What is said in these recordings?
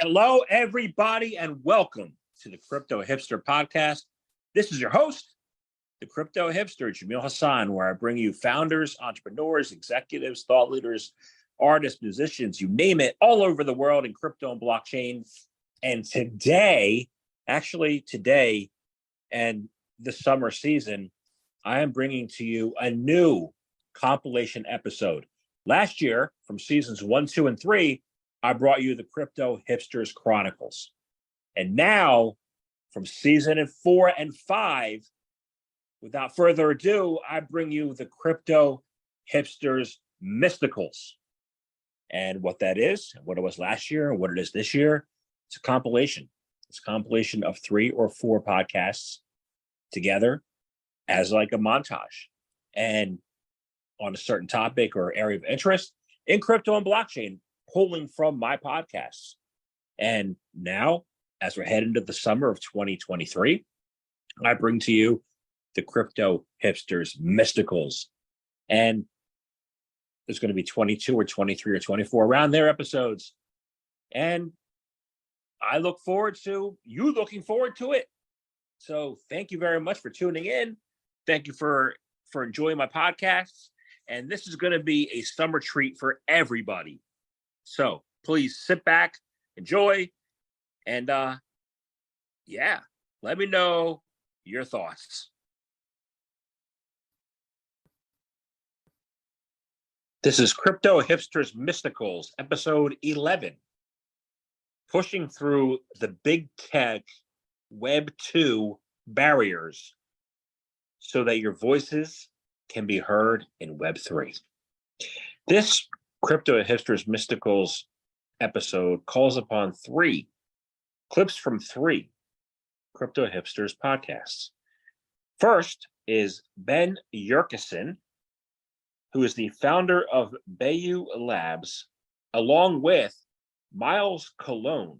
Hello, everybody, and welcome to the Crypto Hipster Podcast. This is your host, the Crypto Hipster, Jamil Hassan, where I bring you founders, entrepreneurs, executives, thought leaders, artists, musicians, you name it, all over the world in crypto and blockchain. And today and the summer season, I am bringing to you a new compilation episode. Last year, from seasons 1, 2, and 3, I brought you the Crypto Hipsters Chronicles. And now, from season 4 and 5, without further ado, I bring you the Crypto Hipsters Mysticals. And what that is, what it was last year, and what it is this year, it's a compilation. It's a compilation of 3 or 4 podcasts together as like a montage. And on a certain topic or area of interest in crypto and blockchain, pulling from my podcasts. And now, as we're heading into the summer of 2023, I bring to you the Crypto Hipsters Mysticals. And there's going to be 22 or 23 or 24 around their episodes. And I look forward to you looking forward to it. So thank you very much for tuning in. Thank you for enjoying my podcasts. And this is going to be a summer treat for everybody. So please sit back, enjoy, and let me know your thoughts. This is Crypto Hipsters Mysticals, episode 11. Pushing through the big tech Web 2 barriers so that your voices can be heard in Web 3. This Crypto Hipsters Mysticals episode calls upon 3 clips from 3 Crypto Hipsters podcasts. First is Ben Yurcisin, who is the founder of BeYu Labs, along with Miles Cologne,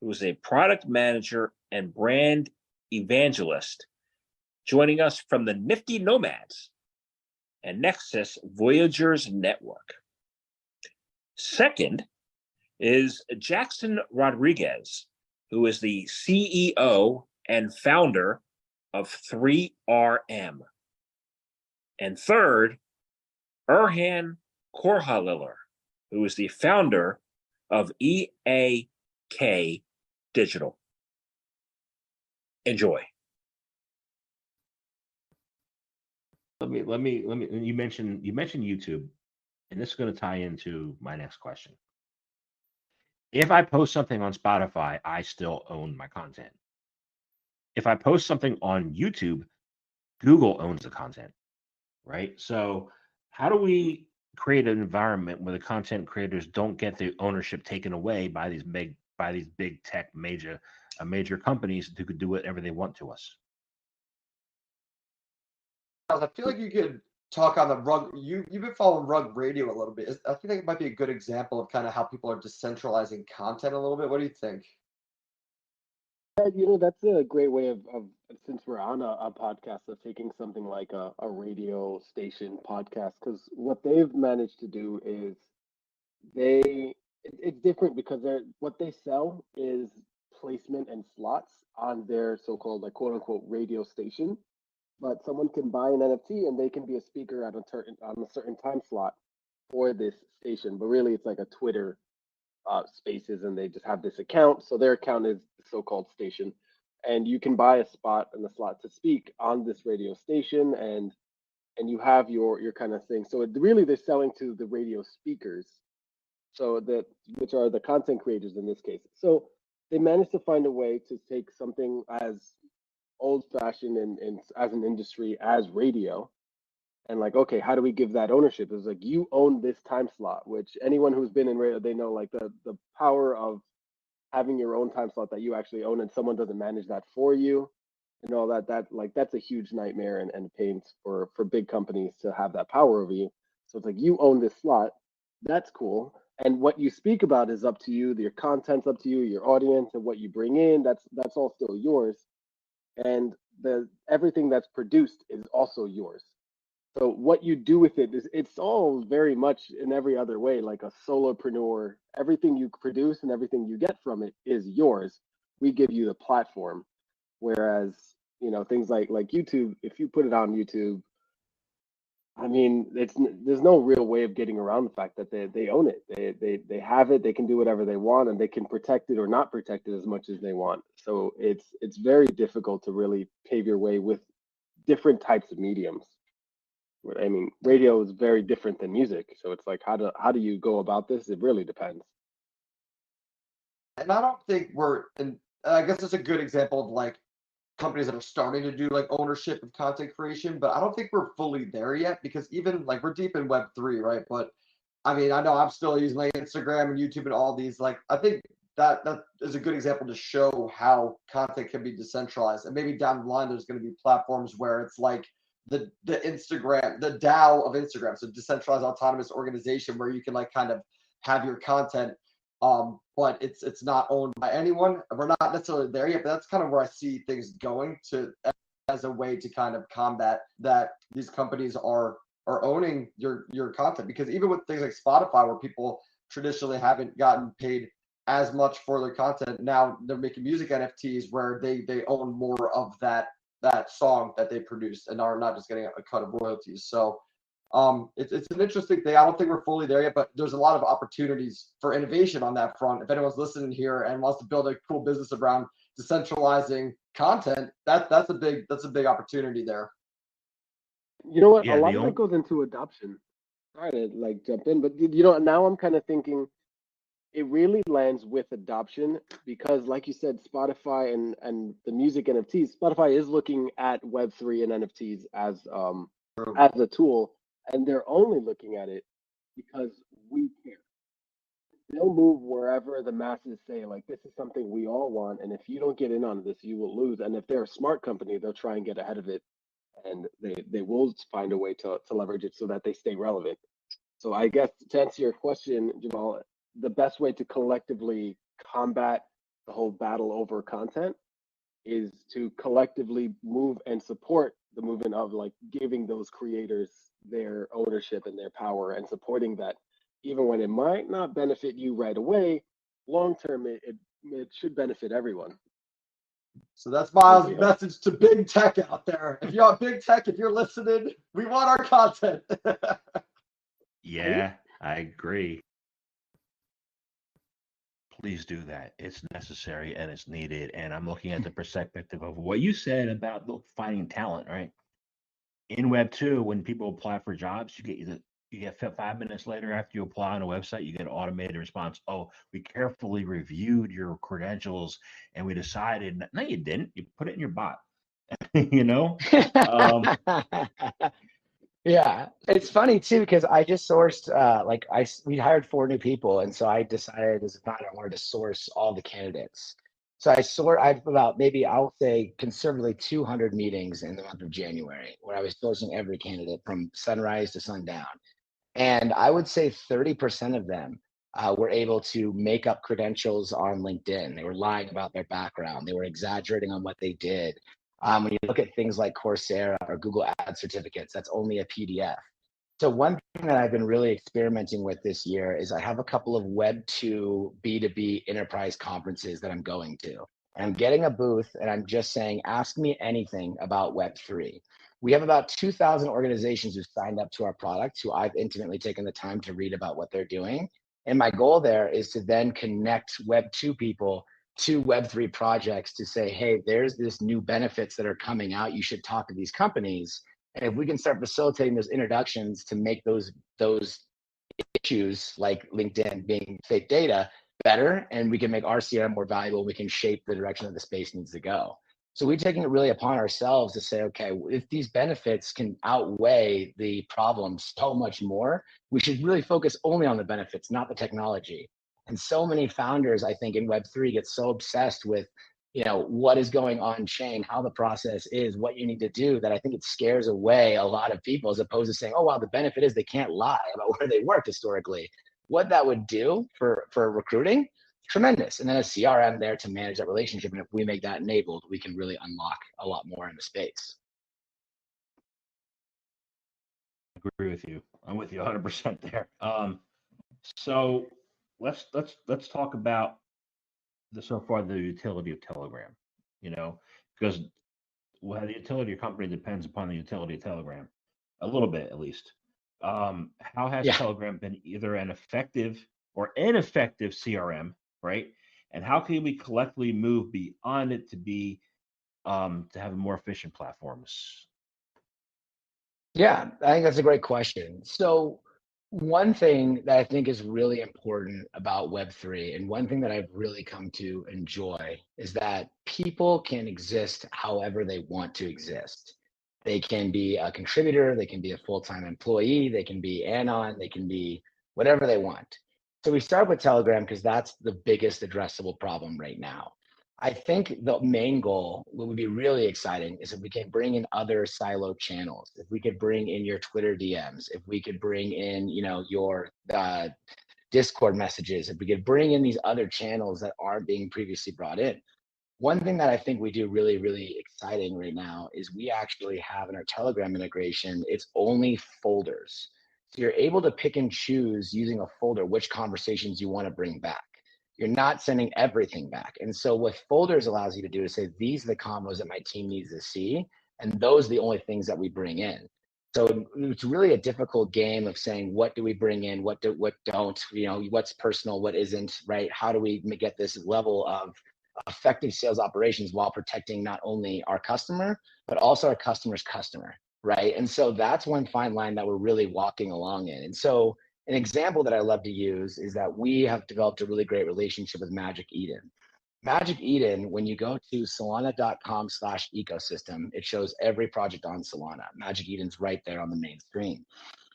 who is a product manager and brand evangelist, joining us from the Nifty Nomads and Nexus Voyagers network. Second is Jackson Rodriguez, who is the CEO and founder of 3RM. And third, Erhan Korhaliller, who is the founder of EAK Digital. Enjoy. Let me. You mentioned YouTube, and this is going to tie into my next question. If I post something on Spotify, I still own my content. If I post something on YouTube, Google owns the content, right? So how do we create an environment where the content creators don't get the ownership taken away by these big tech major companies who could do whatever they want to us? I feel like you could talk on the Rug. You've been following Rug Radio a little bit. I think it might be a good example of kind of how people are decentralizing content a little bit. What do you think? That's a great way of since we're on a podcast, of taking something like a radio station podcast, because what they've managed to do is it's different because what they sell is placement and slots on their so-called, like, quote unquote radio station. But someone can buy an NFT and they can be a speaker on a certain time slot for this station. But really, it's like a Twitter Spaces, and they just have this account. So their account is the so-called station, and you can buy a spot in the slot to speak on this radio station, and you have your kind of thing. So really, they're selling to the radio speakers, which are the content creators in this case. So they managed to find a way to take something as old-fashioned and as an industry as radio, and like, okay, how do we give that ownership? It's like, you own this time slot, which anyone who's been in radio, they know, like, the power of having your own time slot that you actually own, and someone doesn't manage that for you, and all that that's a huge nightmare and pain for big companies to have that power over you. So it's like, you own this slot, that's cool, and what you speak about is up to you, your content's up to you, your audience, and what you bring in, that's all still yours. And everything that's produced is also yours. So what you do with it is it's all very much in every other way, like a solopreneur. Everything you produce and everything you get from it is yours. We give you the platform. Whereas, things like YouTube, if you put it on YouTube, I mean, there's no real way of getting around the fact that they own it. They have it. They can do whatever they want, and they can protect it or not protect it as much as they want. So it's very difficult to really pave your way with different types of mediums. I mean, radio is very different than music. So it's like, how do you go about this? It really depends. And I don't think and I guess it's a good example of like companies that are starting to do like ownership of content creation, but I don't think we're fully there yet because even like we're deep in Web3, right? But I mean, I know I'm still using like Instagram and YouTube and all these. Like, I think that is a good example to show how content can be decentralized. And maybe down the line, there's going to be platforms where it's like the Instagram, the DAO of Instagram, so decentralized autonomous organization where you can like kind of have your content, but it's not owned by anyone. We're not necessarily there yet, but that's kind of where I see things going to as a way to kind of combat that these companies are owning your content. Because even with things like Spotify, where people traditionally haven't gotten paid as much for their content, now they're making music NFTs where they own more of that song that they produced and are not just getting a cut of royalties. So it's an interesting thing. I don't think we're fully there yet, but there's a lot of opportunities for innovation on that front. If anyone's listening here and wants to build a cool business around decentralizing content, that's a big opportunity there. You know what? Yeah, a lot of that goes into adoption. Sorry to like jump in, but now I'm kind of thinking it really lands with adoption because, like you said, Spotify and the music NFTs, Spotify is looking at Web3 and NFTs as a tool, and they're only looking at it because we care. They'll move wherever the masses say, like, this is something we all want, and if you don't get in on this, you will lose. And if they're a smart company, they'll try and get ahead of it, and they will find a way to leverage it so that they stay relevant. So I guess to answer your question, Jamal, the best way to collectively combat the whole battle over content is to collectively move and support the movement of like giving those creators their ownership and their power and supporting that even when it might not benefit you right away, long term it should benefit everyone. So that's Miles' message to big tech out there. If you're big tech, if you're listening, we want our content. Yeah, I agree. Please do that. It's necessary and it's needed. And I'm looking at the perspective of what you said about finding talent, right? In Web 2, when people apply for jobs, you get 5 minutes later after you apply on a website, you get an automated response. Oh, we carefully reviewed your credentials and we decided. No, you didn't. You put it in your bot. You know? Yeah, it's funny too because I just sourced we hired 4 new people, and so I decided as a founder I wanted to source all the candidates. So I've about maybe I'll say conservatively 200 meetings in the month of January where I was sourcing every candidate from sunrise to sundown, and I would say 30% of them were able to make up credentials on LinkedIn. They were lying about their background. They were exaggerating on what they did. When you look at things like Coursera or Google Ad certificates, that's only a PDF. So one thing that I've been really experimenting with this year is I have a couple of Web 2 B2B enterprise conferences that I'm going to. And I'm getting a booth and I'm just saying, ask me anything about Web 3. We have about 2,000 organizations who signed up to our product, who I've intimately taken the time to read about what they're doing. And my goal there is to then connect Web 2 people to Web3 projects to say, hey, there's this new benefits that are coming out. You should talk to these companies. And if we can start facilitating those introductions to make those issues like LinkedIn being fake data better, and we can make our CRM more valuable, we can shape the direction that the space needs to go. So we're taking it really upon ourselves to say, okay, if these benefits can outweigh the problems so much more, we should really focus only on the benefits, not the technology. And so many founders, I think, in Web3 get so obsessed with, what is going on chain, how the process is, what you need to do, that I think it scares away a lot of people, as opposed to saying, oh, wow, the benefit is they can't lie about where they worked historically. What that would do for recruiting, tremendous. And then a CRM there to manage that relationship. And if we make that enabled, we can really unlock a lot more in the space. agree with you. I'm with you 100% there. So let's talk about so far the utility of Telegram. Because the utility of company depends upon the utility of Telegram, a little bit at least. How has Yeah. Telegram been either an effective or ineffective CRM, right? And how can we collectively move beyond it to be to have more efficient platforms? Yeah, I think that's a great question. So, one thing that I think is really important about Web3, and one thing that I've really come to enjoy, is that people can exist however they want to exist. They can be a contributor, they can be a full-time employee, they can be anon, they can be whatever they want. So, we start with Telegram because that's the biggest addressable problem right now. I think the main goal, what would be really exciting, is if we can bring in other silo channels. If we could bring in your Twitter DMs, if we could bring in, your Discord messages, if we could bring in these other channels that aren't being previously brought in. One thing that I think we do really, really exciting right now is we actually have in our Telegram integration, it's only folders. So you're able to pick and choose using a folder which conversations you want to bring back. You're not sending everything back. And so what folders allows you to do is say, these are the combos that my team needs to see. And those are the only things that we bring in. So it's really a difficult game of saying, what do we bring in? What don't, what's personal, what isn't, right? How do we get this level of effective sales operations while protecting not only our customer, but also our customer's customer, right? And so that's one fine line that we're really walking along in. And so an example that I love to use is that we have developed a really great relationship with Magic Eden. Magic Eden, when you go to solana.com/ecosystem, it shows every project on Solana. Magic Eden's right there on the main screen.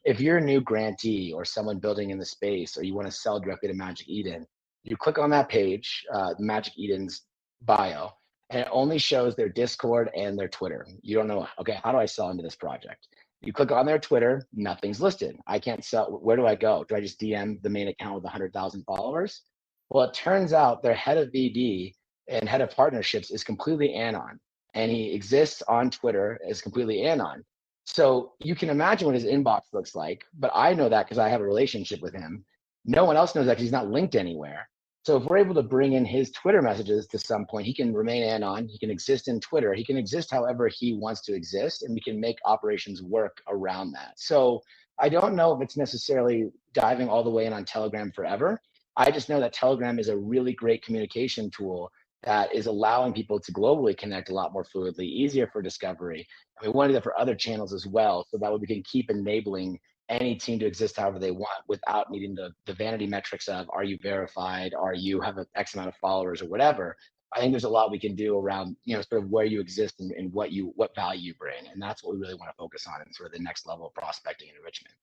If you're a new grantee or someone building in the space, or you want to sell directly to Magic Eden, you click on that page, Magic Eden's bio, and it only shows their Discord and their Twitter. You don't know, okay, how do I sell into this project? You click on their Twitter, nothing's listed. I can't sell. Where do I go? Do I just DM the main account with 100,000 followers? Well, it turns out their head of BD and head of partnerships is completely anon, and he exists on Twitter as completely anon. So you can imagine what his inbox looks like, but I know that because I have a relationship with him. No one else knows that because he's not linked anywhere. So if we're able to bring in his Twitter messages to some point, he can remain anon, he can exist in Twitter, he can exist however he wants to exist, and we can make operations work around that. So I don't know if it's necessarily diving all the way in on Telegram forever. I just know that Telegram is a really great communication tool that is allowing people to globally connect a lot more fluidly, easier for discovery. And we want to do that for other channels as well, so that way we can keep enabling any team to exist however they want without needing the vanity metrics of, are you verified, are you have an X amount of followers or whatever. I think there's a lot we can do around, sort of where you exist and what value you bring. And that's what we really want to focus on in sort of the next level of prospecting and enrichment.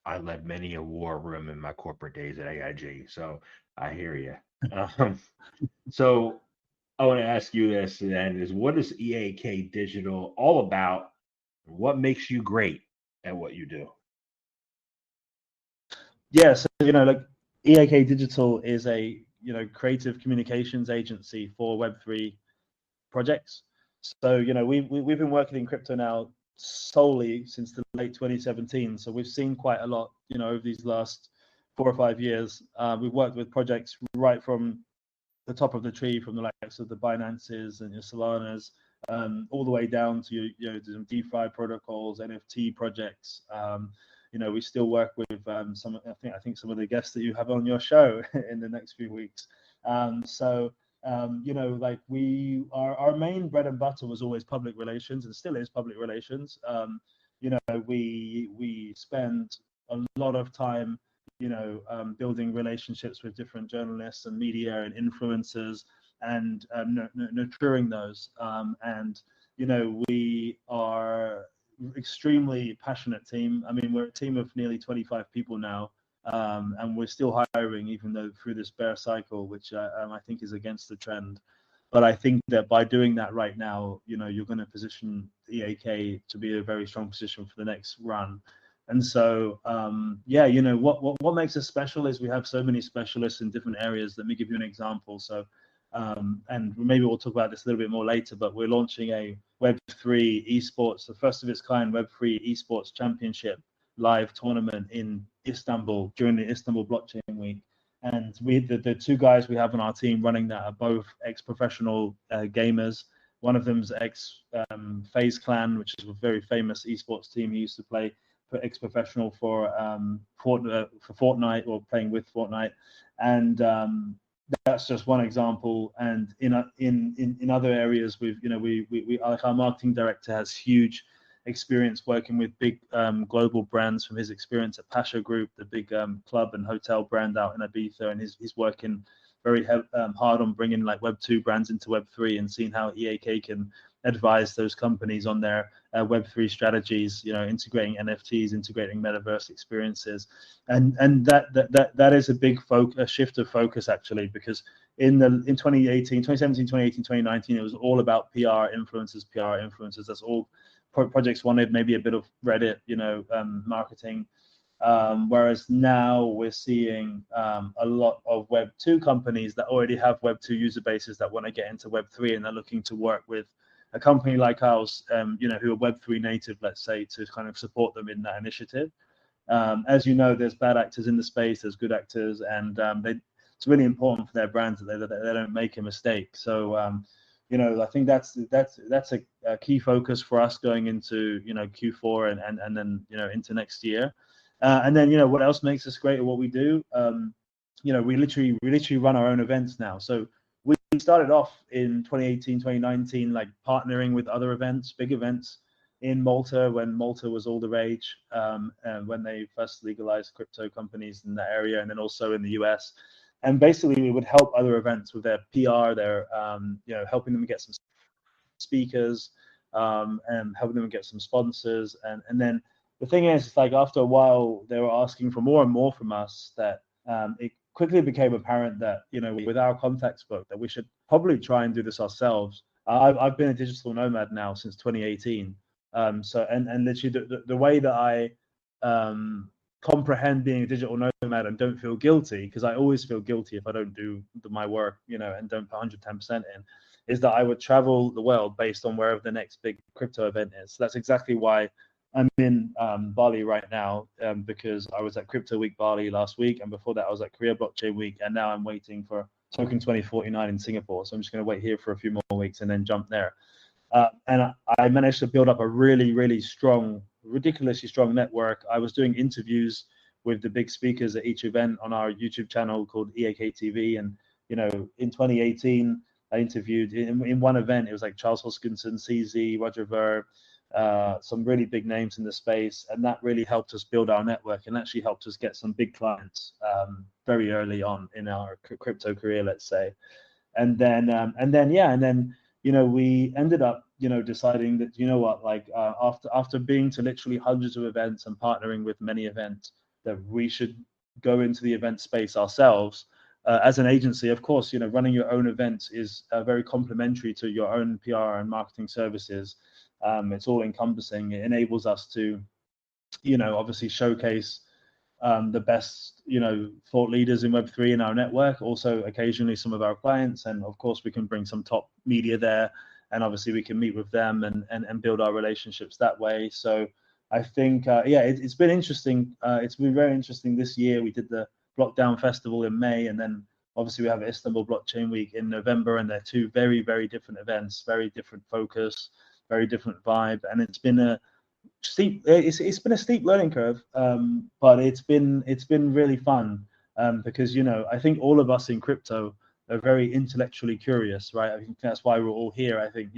I led many a war room in my corporate days at AIG, so I hear you. So I want to ask you this then, is what is EAK Digital all about? What makes you great at what you do? Yeah, so like EAK Digital is a creative communications agency for Web3 projects. So we've been working in crypto now solely since the late 2017. So we've seen quite a lot over these last 4 or 5 years. We've worked with projects right from the top of the tree, from the likes of the Binances and your Solanas, all the way down to some DeFi protocols, NFT projects. We still work with some. I think some of the guests that you have on your show in the next few weeks. Like our main bread and butter was always public relations, and still is public relations. We spend a lot of time building relationships with different journalists and media and influencers, and nurturing those. We are extremely passionate team. I mean, we're a team of nearly 25 people now, and we're still hiring, even though through this bear cycle, which I think is against the trend. But I think that by doing that right now, you're going to position EAK to be a very strong position for the next run. And so, what makes us special is we have so many specialists in different areas. Let me give you an example. So and maybe we'll talk about this a little bit more later, but we're launching a Web3 esports, the first of its kind Web3 esports championship live tournament in Istanbul during the Istanbul Blockchain Week. And the two guys we have on our team running that are both ex-professional gamers. One of them's ex-FaZe Clan, which is a very famous esports team. He used to play for ex-professional for Fortnite, or playing with Fortnite. And that's just one example. And in other areas, we like, our marketing director has huge experience working with big global brands from his experience at Pasha Group, the big club and hotel brand out in Ibiza, and he's working very hard on bringing like Web 2 brands into Web 3 and seeing how EAK can advise those companies on their Web 3 strategies, integrating NFTs, integrating metaverse experiences, and that is a big shift of focus actually, because in 2017, 2018, 2019, it was all about PR influencers. That's all projects wanted, maybe a bit of Reddit, marketing. Whereas now we're seeing a lot of Web 2 companies that already have Web 2 user bases that want to get into Web 3, and they're looking to work with a company like ours, who are Web 3 native, let's say, to kind of support them in that initiative. As you know, there's bad actors in the space, there's good actors, and it's really important for their brands that they don't make a mistake. So I think that's a key focus for us going into Q4 and then into next year. And then what else makes us great at what we do? We literally run our own events now. So we started off in 2018, 2019, like partnering with other events, big events in Malta, when Malta was all the rage, and when they first legalized crypto companies in that area, and then also in the US. And basically, we would help other events with their PR, their helping them get some speakers, and helping them get some sponsors. And then the thing is, it's like after a while, they were asking for more and more from us. That it quickly became apparent that with our contacts book, that we should probably try and do this ourselves. I've been a digital nomad now since 2018. So literally the way that I comprehend being a digital nomad and don't feel guilty, because I always feel guilty if I don't do my work, and don't put 110% in, is that I would travel the world based on wherever the next big crypto event is. So that's exactly why I'm in Bali right now, because I was at Crypto Week Bali last week, and before that I was at Korea Blockchain Week, and now I'm waiting for Token 2049 in Singapore. So I'm just going to wait here for a few more weeks and then jump there. And I managed to build up a really, really strong, ridiculously strong network. I was doing interviews with the big speakers at each event on our YouTube channel called EAK TV. And, in 2018, I interviewed in one event, it was like Charles Hoskinson, CZ, Roger Ver, some really big names in the space. And that really helped us build our network and actually helped us get some big clients very early on in our crypto career, let's say. And then we ended up, deciding that, after being to literally hundreds of events and partnering with many events, that we should go into the event space ourselves. As an agency, of course, running your own events is very complementary to your own PR and marketing services. It's all encompassing. It enables us to, obviously showcase the best, thought leaders in Web3 in our network, also occasionally some of our clients. And of course, we can bring some top media there, and obviously we can meet with them and build our relationships that way. So I think, it's been interesting. It's been very interesting this year. We did the Blockdown Festival in May, and then obviously we have Istanbul Blockchain Week in November, and they're two very, very different events, very different focus, very different vibe. And it's been a steep learning curve, but it's been really fun, because I think all of us in crypto are very intellectually curious, right? I think that's why we're all here. I think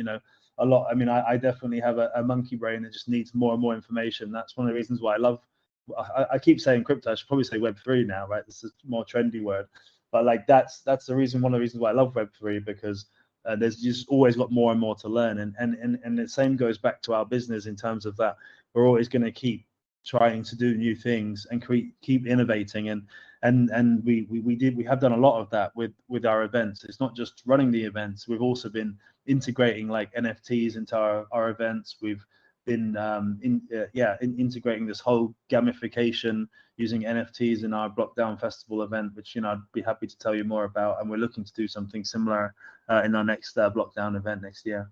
a lot. I mean, I definitely have a monkey brain that just needs more and more information. That's one of the reasons why I love. I keep saying crypto. I should probably say Web3 now, right? This is a more trendy word, but like that's the reason. One of the reasons why I love Web3, because there's just always got more and more to learn, and the same goes back to our business in terms of that we're always going to keep trying to do new things and keep innovating, and we have done a lot of that with our events. It's not just running the events. We've also been integrating like NFTs into our events. We've been integrating this whole gamification using NFTs in our Blockdown Festival event, which I'd be happy to tell you more about. And we're looking to do something similar in our next Blockdown event next year.